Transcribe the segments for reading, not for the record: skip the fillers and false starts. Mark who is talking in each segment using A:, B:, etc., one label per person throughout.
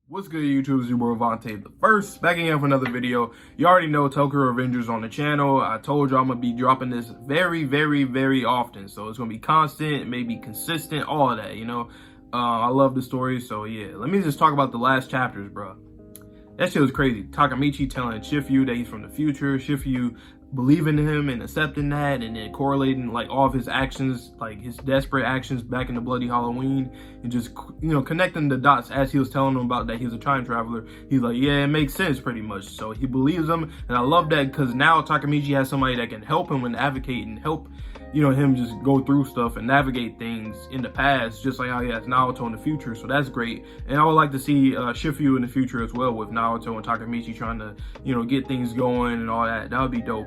A: What's good, YouTube? It's your boy Vontae the First, back again for another video. You already know Tokyo Revengers on the channel. I told you I'm gonna be dropping this very often, so it's gonna be constant, maybe consistent, all of that. I love the story, so yeah. Let me just talk about the last chapters, bro. That shit was crazy. Takemichi telling Chifuyu that he's from the future. Chifuyu believing in him and accepting that, and then correlating like all of his actions, like his desperate actions back in the Bloody Halloween, and just connecting the dots as he was telling him about that he was a time traveler. He's like, yeah, it makes sense pretty much. So he believes him, and I love that because now Takemichi has somebody that can help him and advocate and help him just go through stuff and navigate things in the past, just like how he has Naoto in the future. So that's great. And I would like to see Shifuyu in the future as well, with Naoto and Takemichi trying to, get things going and all that. That would be dope.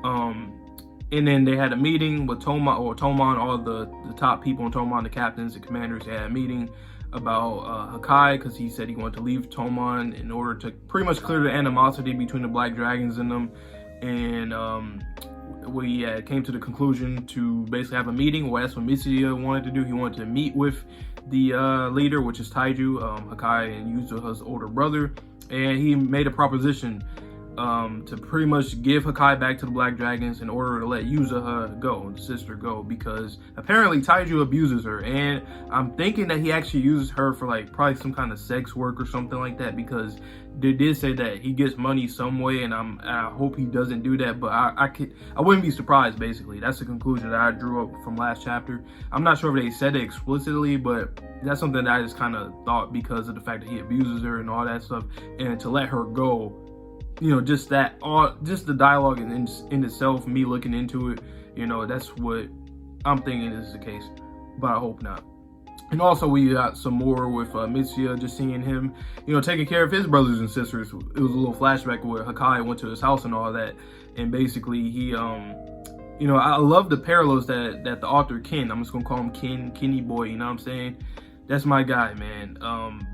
A: And then they had a meeting with Toman, all the top people in Toman, the captains and commanders. They had a meeting about Hakkai, because he said he wanted to leave Toman in order to pretty much clear the animosity between the Black Dragons and them. And we came to the conclusion to basically have a meeting. Well, that's what Mitsuya wanted to do. He wanted to meet with the leader, which is Taiju, Hakkai and Yuzuha's older brother, and he made a proposition to pretty much give Hakkai back to the Black Dragons in order to let Yuzuha go, the sister, go, because apparently Taiju abuses her, and I'm thinking that he actually uses her for like probably some kind of sex work or something like that, because they did say that he gets money some way, and I hope he doesn't do that, but I wouldn't be surprised. Basically, that's the conclusion that I drew up from last chapter. I'm not sure if they said it explicitly, but that's something that I just kind of thought because of the fact that he abuses her and all that stuff, and to let her go, just the dialogue in itself, me looking into it, that's what I'm thinking is the case, but I hope not. And also we got some more with Mitsuya, just seeing him, taking care of his brothers and sisters. It was a little flashback where Hakkai went to his house and all that, and basically he, I love the parallels that the author Ken, I'm just gonna call him Kenny boy, you know what I'm saying? That's my guy, man.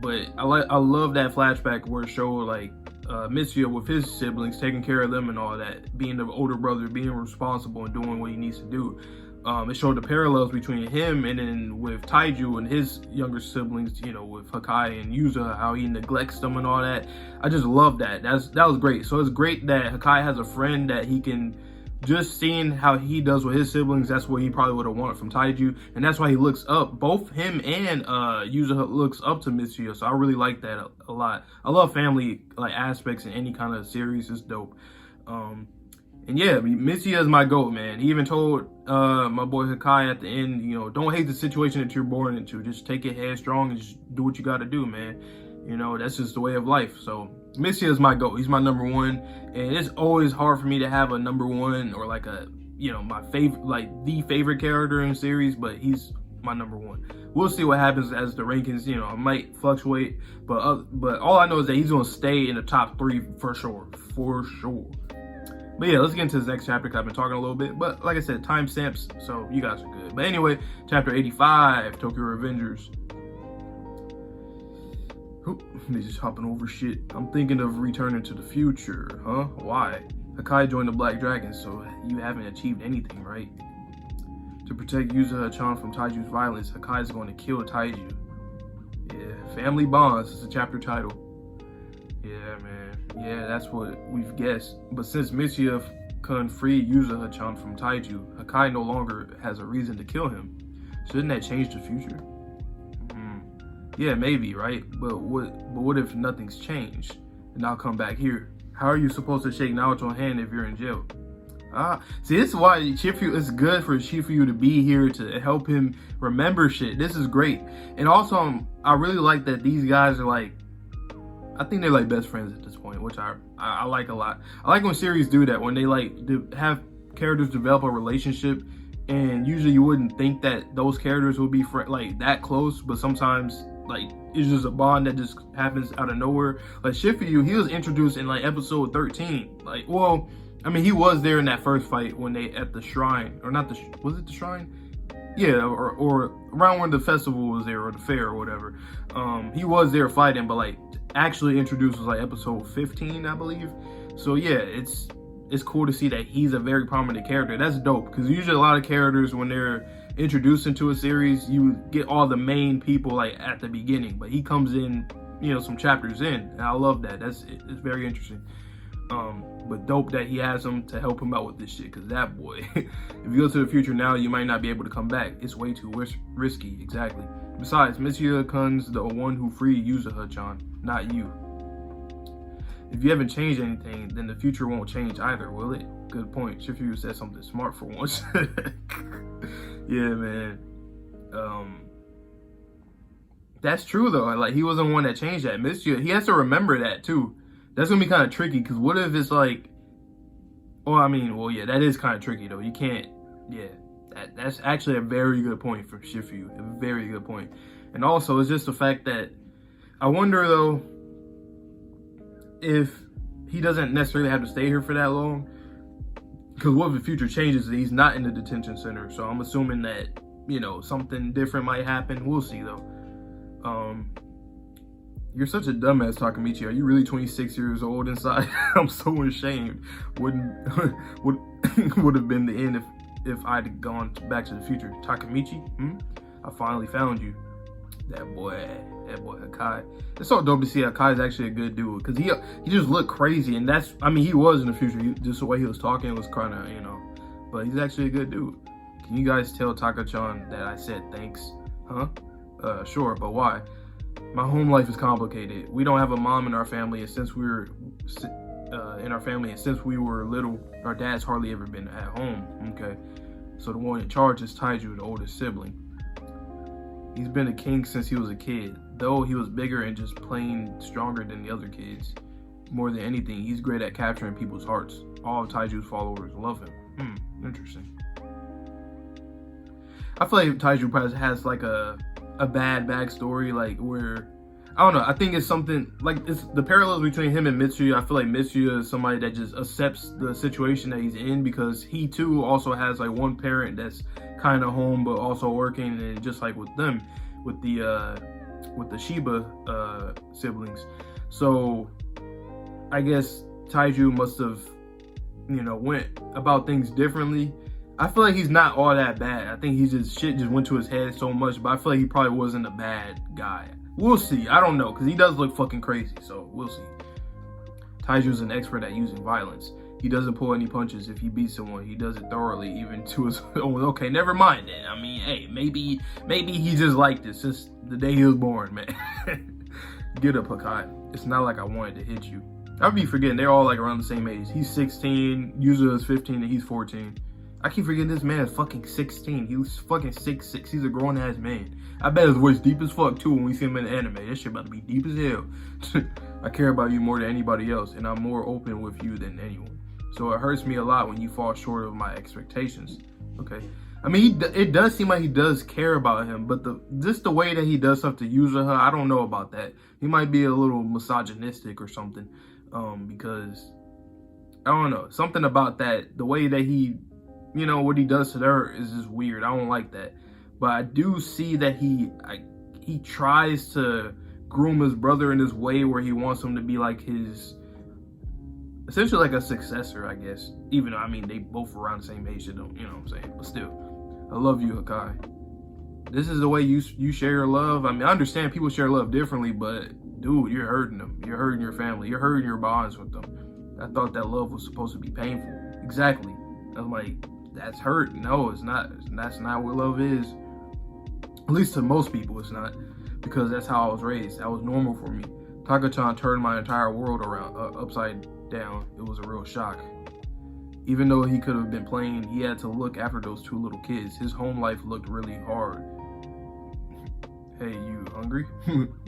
A: But I love that flashback where it showed like Mitsuya with his siblings, taking care of them and all that, being the older brother, being responsible and doing what he needs to do. It showed the parallels between him and then with Taiju and his younger siblings, with Hakkai and Yuzuha, how he neglects them and all that. I just love that. That was great. So it's great that Hakkai has a friend that he can, just seeing how he does with his siblings, that's what he probably would have wanted from Taiju, and that's why he looks up. Both him and Yuzuha looks up to Mitsuya, so I really like that a lot. I love family like aspects in any kind of series. It's dope. And yeah, Mitsuya is my GOAT, man. He even told my boy Hakkai at the end, don't hate the situation that you're born into. Just take it headstrong and just do what you got to do, man. That's just the way of life. So Mitsuya is my GOAT. He's my number one, and it's always hard for me to have a number one or like a, my favorite, like the favorite character in the series, but he's my number one. We'll see what happens as the rankings, it might fluctuate, but all I know is that he's gonna stay in the top 3 for sure. But yeah, let's get into this next chapter, because I've been talking a little bit, but like I said, timestamps, so you guys are good. But anyway, chapter 85, Tokyo Revengers. They just hopping over shit. I'm thinking of returning to the future. Huh? Why? Hakkai joined the Black Dragons, so you haven't achieved anything, right? To protect Yuzuha-chan from Taiju's violence, Hakkai is going to kill Taiju. Yeah, family bonds is the chapter title. Yeah, man. Yeah, that's what we've guessed. But since Mitsuya couldn't free Yuzuha-chan from Taiju, Hakkai no longer has a reason to kill him. Shouldn't that change the future? Yeah, maybe, right? But what if nothing's changed? And I'll come back here. How are you supposed to shake Naoto's hand if you're in jail? See, this is why Chifuyu, it's good for Chifuyu to be here to help him remember shit. This is great. And also, I really like that these guys are like, I think they're like best friends at this point, which I like a lot. I like when series do that, when they like have characters develop a relationship, and usually you wouldn't think that those characters would be like that close, but sometimes like it's just a bond that just happens out of nowhere. Like Shifuyu, he was introduced in like episode 13. Like, well, I mean, he was there in that first fight when they at the shrine, or not was it the shrine? Yeah, or around when the festival was there, or the fair or whatever. He was there fighting, but like actually introduced was like episode 15, I believe. So yeah, it's cool to see that he's a very prominent character. That's dope, because usually a lot of characters, when they're introduced into a series, you get all the main people like at the beginning, but he comes in some chapters in, and I love that. It's very interesting. But dope that he has him to help him out with this shit, because that boy, if you go to the future now, you might not be able to come back. It's way too risky. Exactly. Besides, Mitsuya-kun's the one who freed Yuzuha-chan, not you. If you haven't changed anything, then the future won't change either, will it? Good point. Chifuyu said something smart for once. Yeah, man. That's true though. Like, he wasn't one that changed that. Mitsuya, he has to remember that too. That's gonna be kind of tricky, because what if it's like, yeah, that is kind of tricky though. You can't, yeah. That's actually a very good point from Shifuyu. A very good point. And also, it's just the fact that I wonder though if he doesn't necessarily have to stay here for that long. Because what if the future changes and he's not in the detention center? So I'm assuming that, something different might happen. We'll see though. You're such a dumbass, Takemichi. Are you really 26 years old inside? I'm so ashamed. Would have been the end if I'd gone back to the future. Takemichi, I finally found you. That boy Hakkai. It's so dope to see Hakkai is actually a good dude, because he just looked crazy, and he was in the future. Just the way he was talking was kind of, but he's actually a good dude. Can you guys tell Taka-chan that I said thanks? Huh? Sure, but why? My home life is complicated. We don't have a mom in our family, and since we were little, our dad's hardly ever been at home. Okay, so the one in charge is Taiju, the oldest sibling. He's been a king since he was a kid, though he was bigger and just plain stronger than the other kids. More than anything, he's great at capturing people's hearts. All of Taiju's followers love him. Interesting. I feel like Taiju probably has like a bad backstory, like where, I don't know, I think it's something, like it's the parallels between him and Mitsuya. I feel like Mitsuya is somebody that just accepts the situation that he's in, because he too also has like one parent that's kind of home but also working, and just like with them, with the Shiba siblings. So I guess Taiju must have, went about things differently. I feel like he's not all that bad. I think shit just went to his head so much, but I feel like he probably wasn't a bad guy. We'll see. I don't know, because he does look fucking crazy, so we'll see. Taiju's an expert at using violence. He doesn't pull any punches. If he beats someone, he does it thoroughly, even to his own. Okay, never mind then. I mean, hey, maybe he just like this since the day he was born, man. Get up, Hakkai. It's not like I wanted to hit you. I'd be forgetting they're all like around the same age. He's 16, Yuzuha is 15, and he's 14. I keep forgetting this man is fucking 16. He was fucking 6'6". He's a grown ass man. I bet his voice deep as fuck too when we see him in the anime. That shit about to be deep as hell. I care about you more than anybody else, and I'm more open with you than anyone. So it hurts me a lot when you fall short of my expectations. Okay. I mean, it does seem like he does care about him, but just the way that he does stuff to Yuzuha, I don't know about that. He might be a little misogynistic or something, because I don't know, something about that, the way that he, what he does to her is just weird. I don't like that. But I do see that he tries to groom his brother in this way where he wants him to be like his, essentially like a successor, I guess. Even though, they both around the same age, you know what I'm saying? But still, I love you, Hakkai. This is the way you share your love. I understand people share love differently, but dude, you're hurting them. You're hurting your family. You're hurting your bonds with them. I thought that love was supposed to be painful. Exactly. I'm like, that's hurt. No, it's not. That's not what love is. At least to most people, it's not. Because that's how I was raised. That was normal for me. Taka-chan turned my entire world around, upside down. It was a real shock. Even though he could have been playing, he had to look after those two little kids. His home life looked really hard. Hey, you hungry?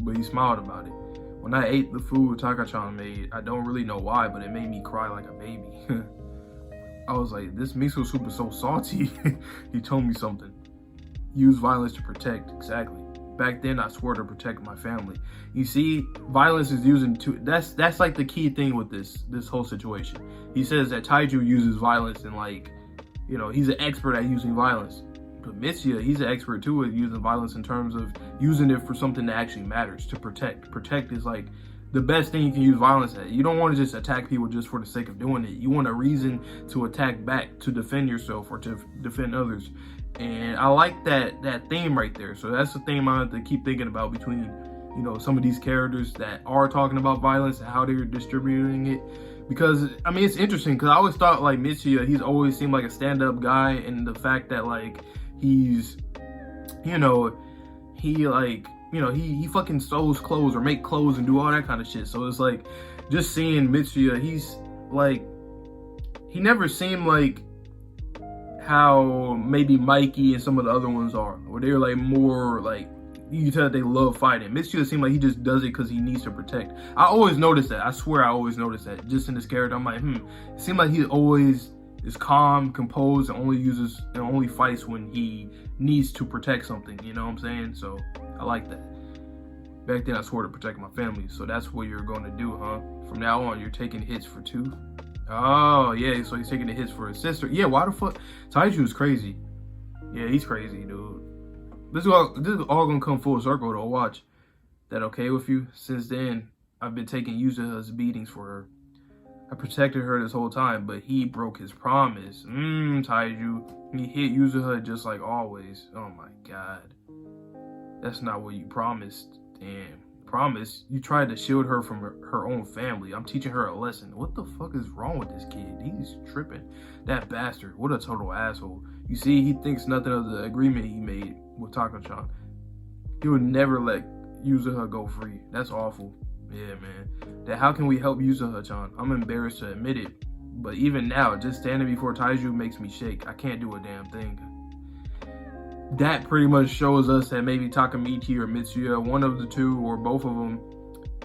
A: But he smiled about it. When I ate the food Taka-chan made, I don't really know why, but it made me cry like a baby. I was like, this miso soup is so salty. He told me something. Use violence to protect. Exactly. Back then, I swore to protect my family. You see, violence is using to. That's like the key thing with this whole situation. He says that Taiju uses violence and he's an expert at using violence. But Mitsuya, he's an expert too at using violence in terms of using it for something that actually matters, to protect. Protect is like the best thing you can use violence at. You don't want to just attack people just for the sake of doing it. You want a reason to attack back, to defend yourself or to defend others. And I like that theme right there. So that's the theme I have to keep thinking about between you know, some of these characters that are talking about violence and how they're distributing it. Because, I mean, it's interesting because I always thought, like, Mitsuya, he's always seemed like a stand-up guy, and the fact that, like, he's, you know, he, like, you know, he fucking sews clothes or make clothes and do all that kind of shit. So it's like, just seeing Mitsuya, he's, like, he never seemed like how maybe Mikey and some of the other ones are, where they're, like, more, like, you can tell that they love fighting. Mitsuya seemed like he just does it because he needs to protect. I always noticed that. I swear I always noticed that. Just in this character, I'm like, it seemed like he always is calm, composed, and only fights when he needs to protect something. You know what I'm saying? So I like that. Back then, I swore to protect my family. So that's what you're going to do, huh? From now on, you're taking hits for 2. Oh, yeah. So he's taking the hits for his sister. Yeah, why the fuck? Taiju is crazy. Yeah, he's crazy, dude. This is all gonna come full circle though. Watch. That okay with you? Since then, I've been taking Yuzuha's beatings for her. I protected her this whole time, but he broke his promise. Taiju. He hit Yuzuha just like always. Oh my god. That's not what you promised. Damn. Promise? You tried to shield her from her own family. I'm teaching her a lesson. What the fuck is wrong with this kid? He's tripping. That bastard. What a total asshole. You see, he thinks nothing of the agreement he made with Takemichi. He would never let Yuzuha go free. That's awful. Yeah, man. That how can we help Yuzuha-chan? I'm embarrassed to admit it, but even now, just standing before Taiju makes me shake. I can't do a damn thing. That pretty much shows us that maybe Takemichi or Mitsuya, one of the two or both of them,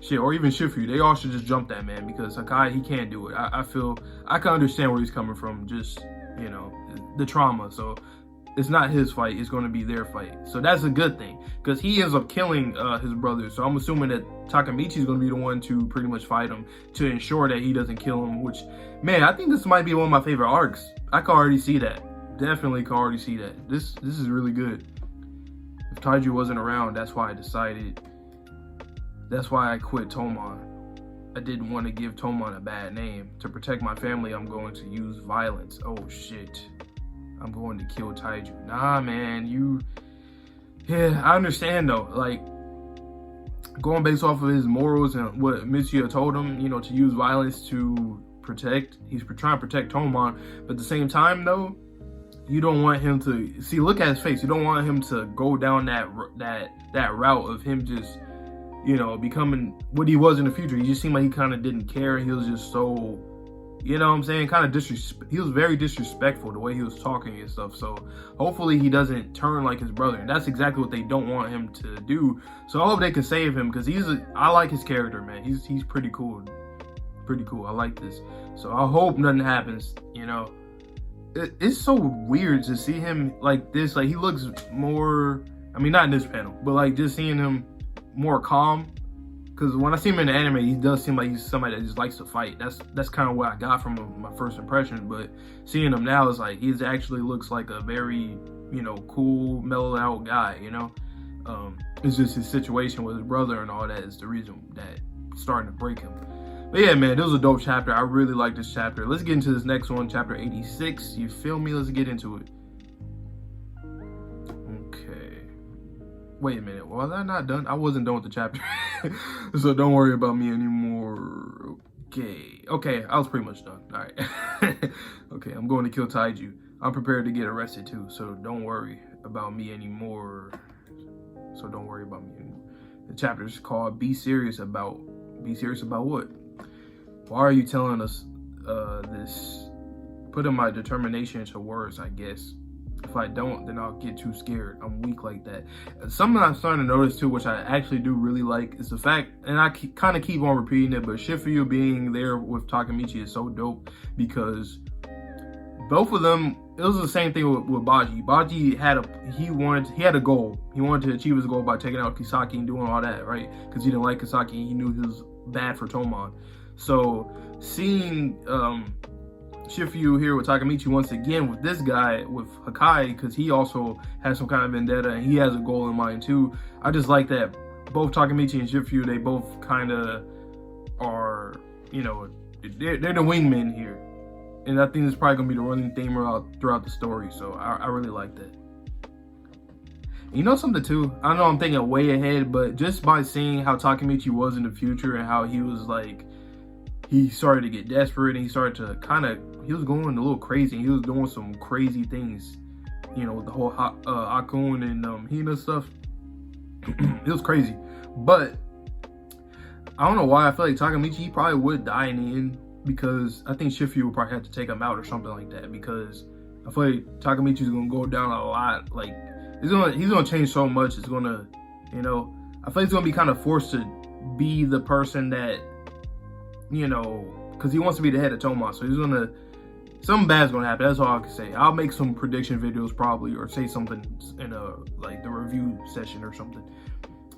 A: shit, or even Chifuyu, they all should just jump that man, because Hakkai, he can't do it. I feel, I can understand where he's coming from, just, you know, the trauma. So it's not his fight, it's going to be their fight. So that's a good thing, because he ends up killing his brother. So I'm assuming that Takemichi is going to be the one to pretty much fight him to ensure that he doesn't kill him, which, man, I think this might be one of my favorite arcs. I can already see that. Definitely can already see that. This is really good. If Taiju wasn't around, that's why I decided. That's why I quit Toman. I didn't want to give Toman a bad name. To protect my family, I'm going to use violence. Oh shit. I'm going to kill Taiju. Nah, man, yeah, I understand though. Like, going based off of his morals and what Mitsuya told him, you know, to use violence to protect. He's trying to protect Toman, but at the same time though, you don't want him to see. Look at his face. You don't want him to go down that route of him just, you know, becoming what he was in the future. He just seemed like he kind of didn't care. He was just so, you know what I'm saying, kind of he was very disrespectful the way he was talking and stuff. So hopefully he doesn't turn like his brother, and that's exactly what they don't want him to do. So I hope they can save him, because I like his character, man. He's pretty cool. Pretty cool. I like this. So I hope nothing happens, you know. It's so weird to see him like this. Like, he looks more, I mean, not in this panel, but like just seeing him more calm. Because when I see him in the anime, he does seem like he's somebody that just likes to fight. That's kind of what I got from him, my first impression. But seeing him now is like, he actually looks like a very, you know, cool, mellowed out guy, you know. It's just his situation with his brother and all that is the reason that starting to break him. But yeah, man, this was a dope chapter. I really like this chapter. Let's get into this next one, chapter 86. You feel me? Let's get into it. Okay. Wait a minute. Was I not done? I wasn't done with the chapter. So don't worry about me anymore. Okay, I was pretty much done. All right. Okay, I'm going to kill Taiju. I'm prepared to get arrested too, so don't worry about me anymore. The chapter is called Be Serious About what? Why are you telling us this? Putting my determination into words, I guess. If I don't, then I'll get too scared. I'm weak like that. Something I'm starting to notice too, which I actually do really like, is the fact, and I kind of keep on repeating it, but Chifuyu being there with Takemichi is so dope, because both of them, it was the same thing with Baji. Baji had a goal. He wanted to achieve his goal by taking out Kisaki and doing all that, right? Because he didn't like Kisaki. He knew he was bad for Toman. So seeing Chifuyu here with Takemichi once again with this guy, with Hakkai, because he also has some kind of vendetta and he has a goal in mind too. I just like that both Takemichi and Chifuyu, they both kind of are, you know, they're the wingmen here. And I think it's probably going to be the running theme throughout the story. So I really like that. You know something too? I know I'm thinking way ahead, but just by seeing how Takemichi was in the future and how he was like, he started to get desperate and he started to he was going a little crazy. He was doing some crazy things, you know, with the whole Akun and Hina stuff. It was crazy. But I don't know why. I feel like Takemichi, he probably would die in the end, because I think Chifuyu would probably have to take him out or something like that, because I feel like Takemichi's gonna go down a lot. Like, he's gonna change so much. It's gonna, you know, I feel like he's gonna be kind of forced to be the person that, you know, because he wants to be the head of Toman. So he's gonna, something bad's gonna happen. That's all I can say. I'll make some prediction videos probably, or say something in like the review session or something.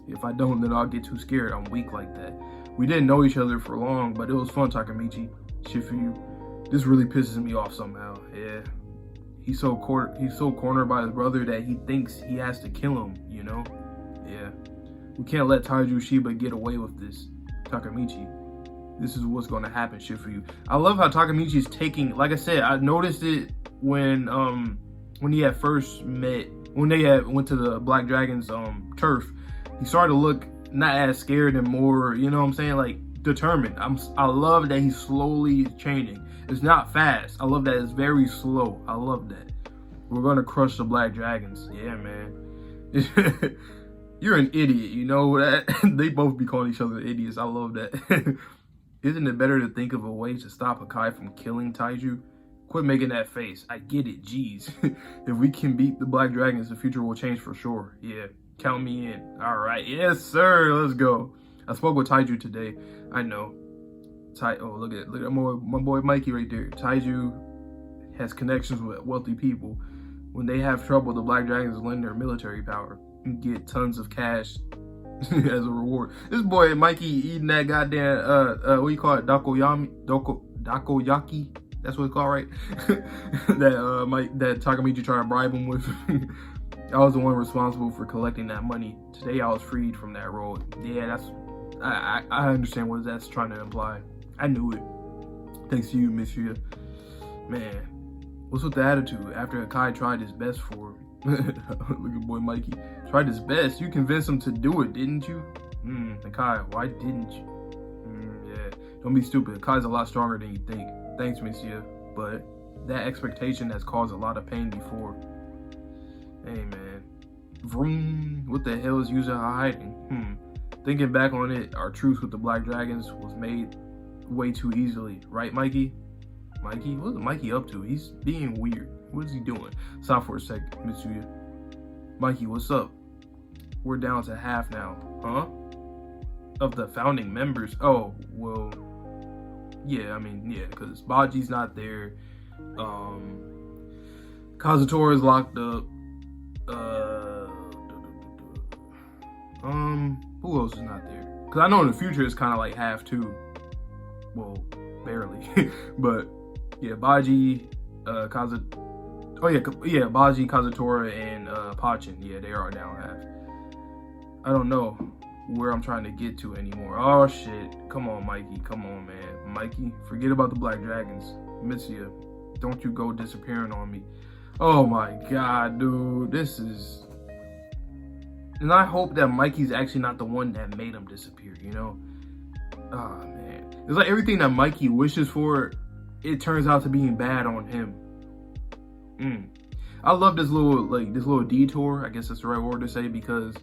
A: If I don't, then I'll get too scared. I'm weak like that. We didn't know each other for long, but it was fun, Takemichi. Shifuyu. This really pisses me off somehow. Yeah. He's so cornered by his brother that he thinks he has to kill him, you know? Yeah. We can't let Taiju Shiba get away with this, Takemichi. This is what's going to happen, Chifuyu. I love how Takemichi's taking, like I said, I noticed it when he had first met, when they went to the Black Dragon's turf. He started to look not as scared and more, you know what I'm saying, like determined. I love that he's slowly changing. It's not fast. I love that it's very slow. I love that. We're going to crush the Black Dragons. Yeah, man. You're an idiot, you know that? They both be calling each other idiots. I love that. Isn't it better to think of a way to stop Hakkai from killing Taiju? Quit making that face. I get it, jeez. If we can beat the Black Dragons, the future will change for sure. Yeah, count me in. All right, yes, sir, let's go. I spoke with Taiju today. I know. Oh, look at my boy Mikey right there. Taiju has connections with wealthy people. When they have trouble, the Black Dragons lend their military power and get tons of cash as a reward. This boy Mikey eating that goddamn what you call it, dakoyaki. That's what it's called, right? that Takemichi tried to bribe him with. I was the one responsible for collecting that money. Today I was freed from that role. Yeah, that's I understand what that's trying to imply. I knew it. Thanks to you, Mitsuya. Man, what's with the attitude? After Hakkai tried his best for him. Look at boy Mikey. Tried his best. You convinced him to do it, didn't you? Hakkai, why didn't you? Yeah. Don't be stupid. Hakkai's a lot stronger than you think. Thanks, Mitsuya. But that expectation has caused a lot of pain before. Hey, man. Vroom. What the hell is Yuzuha hiding? Thinking back on it, our truce with the Black Dragons was made way too easily. Right, Mikey? Mikey? What's Mikey up to? He's being weird. What is he doing? Stop for a sec, Mitsuya. Mikey, what's up? We're down to half now. Huh? Of the founding members? Oh, well, yeah, I mean, yeah, because Baji's not there. Kazutora is locked up. Who else is not there? Because I know in the future it's kind of like half too. Well, barely. But, yeah, Baji, Baji, Kazutora, and Pachin. Yeah, they are down half. I don't know where I'm trying to get to anymore. Oh, shit. Come on, Mikey. Come on, man. Mikey, forget about the Black Dragons. Mitsuya, don't you go disappearing on me. Oh, my God, dude. This is... And I hope that Mikey's actually not the one that made him disappear, you know? Oh, man. It's like everything that Mikey wishes for, it turns out to being bad on him. I love this little detour, I guess that's the right word to say, because,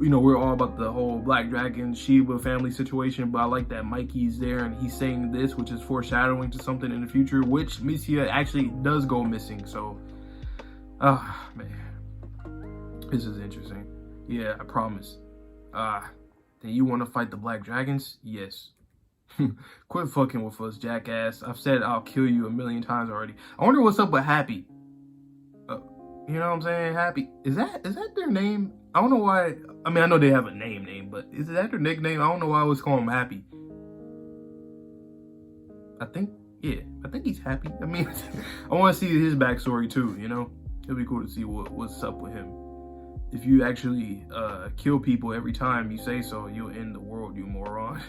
A: you know, we're all about the whole Black Dragon, Shiba family situation, but I like that Mikey's there and he's saying this, which is foreshadowing to something in the future, which Mitsuya actually does go missing, so, man. This is interesting. Yeah, I promise. Then you want to fight the Black Dragons? Yes. Quit fucking with us, jackass. I've said I'll kill you a million times already. I wonder what's up with Happy. You know what I'm saying? Happy. Is that their name? I don't know why. I mean, I know they have a name, but is that their nickname? I don't know why I was calling him Happy. I think he's happy. I mean, I want to see his backstory too, you know? It'd be cool to see what's up with him. If you actually kill people every time you say so, you'll end the world, you moron.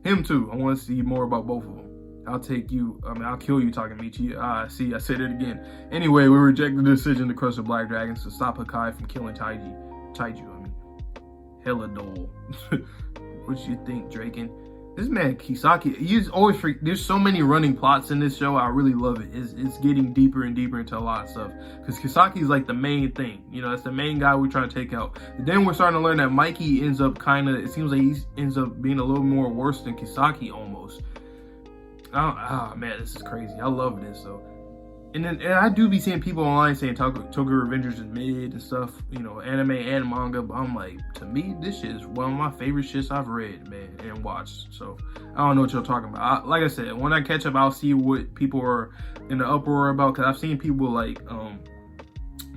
A: Him too. I want to see more about both of them. I'll kill you, Takemichi. See, I said it again. Anyway, we reject the decision to crush the Black Dragons to stop Hakkai from killing Taiji. Taiju, I mean. Hella dull. What you think, Draken? This man Kisaki, he's always there's so many running plots in this show. I really love it. It's getting deeper and deeper into a lot of stuff because Kisaki's like the main thing. You know, that's the main guy we're trying to take out. And then we're starting to learn that Mikey ends up it seems like he ends up being a little more worse than Kisaki almost. Man, this is crazy. I love this though. And I do be seeing people online saying Tokyo Revengers is mid and stuff, you know, anime and manga, but I'm like, to me, this shit is one of my favorite shits I've read, man, and watched. So I don't know what you're talking about. Like I said, when I catch up, I'll see what people are in the uproar about, because I've seen people like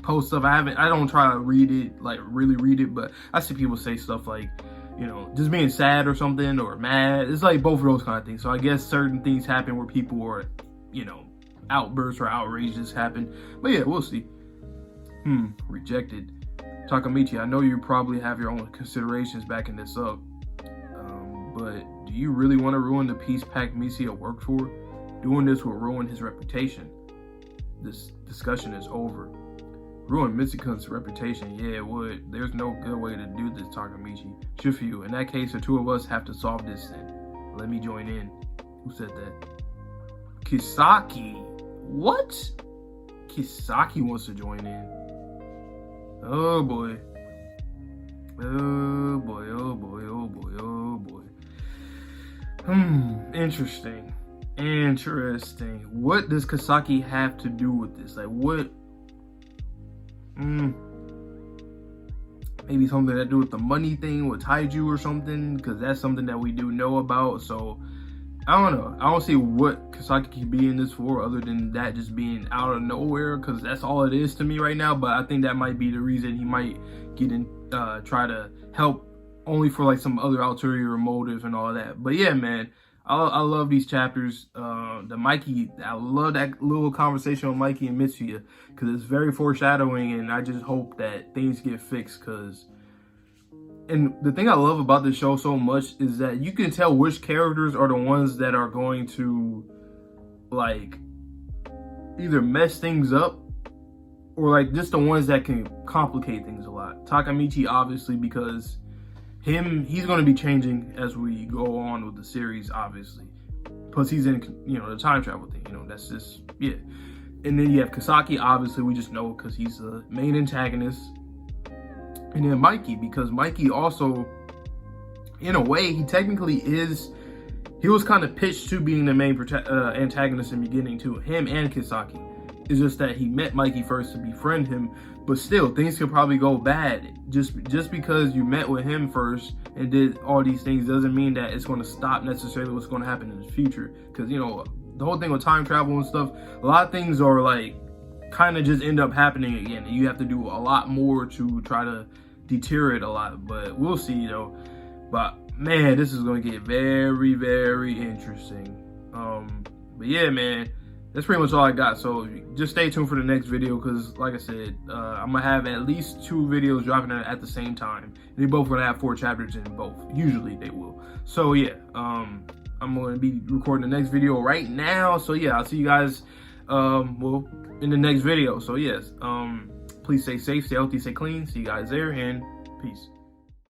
A: post stuff. I don't try to read it, like really read it, but I see people say stuff like, you know, just being sad or something, or mad. It's like both of those kind of things. So I guess certain things happen where people are, you know, outbursts or outrages happen. But yeah, we'll see. Rejected. Takemichi, I know you probably have your own considerations backing this up. But do you really want to ruin the peace pact Mitsuya worked for? Doing this will ruin his reputation. This discussion is over. Ruin Mitsuya's reputation? Yeah, it would. There's no good way to do this, Takemichi. Chifuyu, in that case, the two of us have to solve this then. Let me join in. Who said that? Kisaki. What? Kisaki wants to join in. Oh boy. Oh boy, oh boy, oh boy, oh boy. Interesting. Interesting. What does Kisaki have to do with this? Like what? Maybe something to do with the money thing with Taiju or something, because that's something that we do know about. So I don't know. I don't see what Kisaki can be in this for other than that just being out of nowhere, because that's all it is to me right now. But I think that might be the reason he might get in, try to help only for like some other ulterior motive and all that. But yeah, man, I love these chapters. The Mikey, I love that little conversation with Mikey and Mitsuya, because it's very foreshadowing, and I just hope that things get fixed. And the thing I love about this show so much is that you can tell which characters are the ones that are going to like either mess things up or like just the ones that can complicate things a lot. Takemichi, obviously, because he's going to be changing as we go on with the series, obviously. Plus he's in, you know, the time travel thing, you know, that's just, yeah. And then you have Kisaki, obviously, we just know because he's the main antagonist. And then Mikey, because Mikey also, in a way, he technically is, he was kind of pitched to being the main antagonist in the beginning too, him and Kisaki. It's just that he met Mikey first to befriend him, but still, things could probably go bad. Just because you met with him first and did all these things doesn't mean that it's going to stop necessarily what's going to happen in the future. Because, you know, the whole thing with time travel and stuff, a lot of things are like, kind of just end up happening again. You have to do a lot more to try to deter it a lot, but we'll see though. But man, this is going to get very, very interesting. But yeah, man, that's pretty much all I got. So just stay tuned for the next video, because like I said, I'm gonna have at least 2 videos dropping at the same time. They both gonna have 4 chapters in both. Usually they will. So yeah, I'm gonna be recording the next video right now. So yeah, I'll see you guys well in the next video. So yes, please stay safe, stay healthy, stay clean. See you guys there, and peace.